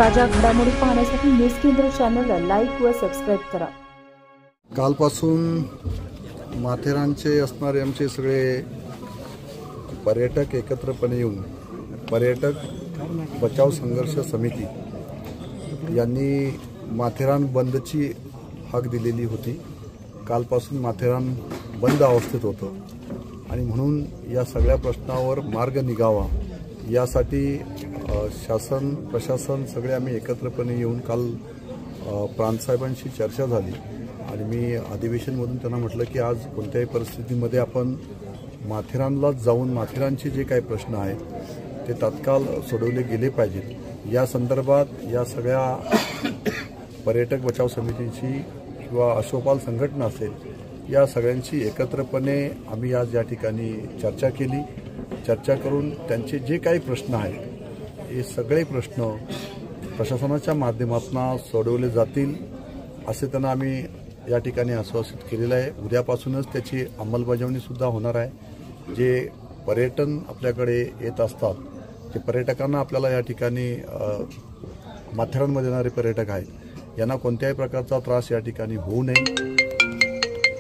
ताज्या घडामोडी पाहण्यासाठी न्यूज केंद्र चॅनलला लाईक व सबस्क्राईब करा। कालपासून माथेरानचे असणारे आमचे सगळे पर्यटक एकत्रपणे येऊन पर्यटक बचाव संघर्ष समिती यांनी माथेरान बंदची हाक दिलेली होती। कालपासून माथेरान बंद अवस्थेत होतं आणि म्हणून या सगळ्या प्रश्नावर मार्ग निघावा यासाठी शासन प्रशासन सगळे आम्ही एकत्रपणे येऊन काल प्रांतसाहेबांशी चर्चा झाली आणि मी अधिवेशनमधून त्यांना म्हटलं की आज कोणत्याही परिस्थितीमध्ये आपण माथेरानला जाऊन माथेरानचे जे काही प्रश्न आहेत ते तात्काळ सोडवले गेले पाहिजेत। या संदर्भात या सगळ्या पर्यटक बचाव समितीची किंवा अश्वपाल संघटना असेल या सगळ्यांची एकत्रपणे आम्ही आज या ठिकाणी चर्चा केली। चर्चा करून त्यांचे जे काही प्रश्न आहेत हे सगळे प्रश्न प्रशासनाच्या माध्यमातून सोडवले जातील असे त्यांना आम्ही या ठिकाणी आश्वासित केलेलं आहे। उद्यापासूनच त्याची अंमलबजावणी सुद्धा होणार आहे। जे पर्यटन आपल्याकडे येत असतात जे पर्यटकांना आपल्याला या ठिकाणी माथेरानमध्ये येणारे पर्यटक आहेत यांना कोणत्याही प्रकारचा त्रास या ठिकाणी होऊ नये,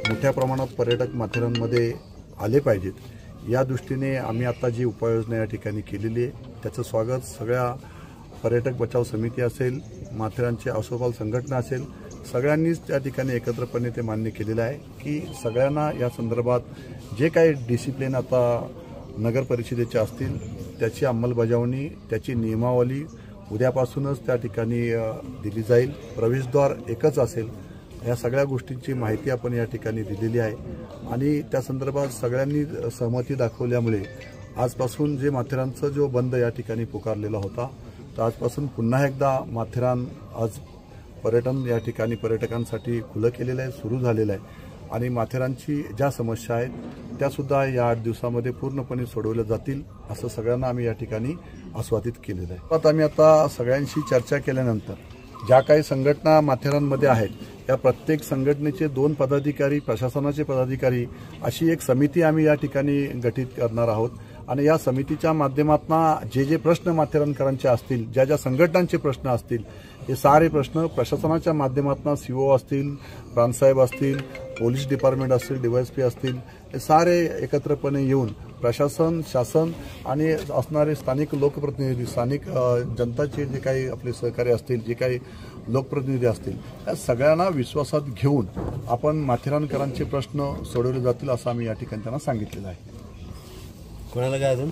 मोठ्या प्रमाणात पर्यटक माथेरानमध्ये आले पाहिजेत या दृष्टीने आम्ही आता जी उपाययोजना या ठिकाणी केलेली आहे त्याचं स्वागत सगळ्या पर्यटक बचाव समिती असेल, माथेरानची अश्वपाल संघटना असेल, सगळ्यांनीच त्या ठिकाणी एकत्रपणे ते मान्य केलेलं आहे की सगळ्यांना या संदर्भात जे काही डिसिप्लिन आता नगर परिषदेचे असतील त्याची अंमलबजावणी त्याची नियमावली उद्यापासूनच त्या ठिकाणी दिली जाईल। प्रवेशद्वार एकच असेल या सगळ्या गोष्टींची माहिती आपण या ठिकाणी दिलेली आहे आणि त्या संदर्भात सगळ्यांनी सहमती दाखवल्यामुळे आजपासून जे माथेरानचा जो बंद या ठिकाणी पुकारलेला होता तर आजपासून पुन्हा एकदा माथेरान आज पर्यटन या ठिकाणी पर्यटकांसाठी खुलं केलेलं आहे, सुरू झालेलं आहे आणि माथेरानची ज्या समस्या आहेत त्यासुद्धा या 8 दिवसामध्ये पूर्णपणे सोडवल्या जातील असं सगळ्यांना आम्ही या ठिकाणी आश्वासित केलेलं आहे। आम्ही आता सगळ्यांशी चर्चा केल्यानंतर ज्या काही संघटना माथेरानमध्ये आहेत या प्रत्येक संघटनेचे 2 पदाधिकारी, प्रशासनाचे पदाधिकारी अशी एक समिती आम्ही या ठिकाणी गठीत करणार आहोत आणि या समितीच्या माध्यमातून जे जे प्रश्न माथेरानकरांचे असतील, ज्या ज्या संघटनांचे प्रश्न असतील हे सारे प्रश्न प्रशासनाच्या माध्यमातून सीओ असतील, प्रांतसाहेब असतील, पोलीस डिपार्टमेंट असतील, डीवायएसपी असतील, हे सारे एकत्रपणे येऊन प्रशासन, शासन आणि असणारे स्थानिक लोकप्रतिनिधी, स्थानिक जनताचे जे काही आपले सहकारी असतील, जे काही लोकप्रतिनिधी असतील या सगळ्यांना विश्वासात घेऊन आपण माथेरानकरांचे प्रश्न सोडवले जातील असं आम्ही या ठिकाणी त्यांना सांगितलेलं आहे। कोणाला काय अजून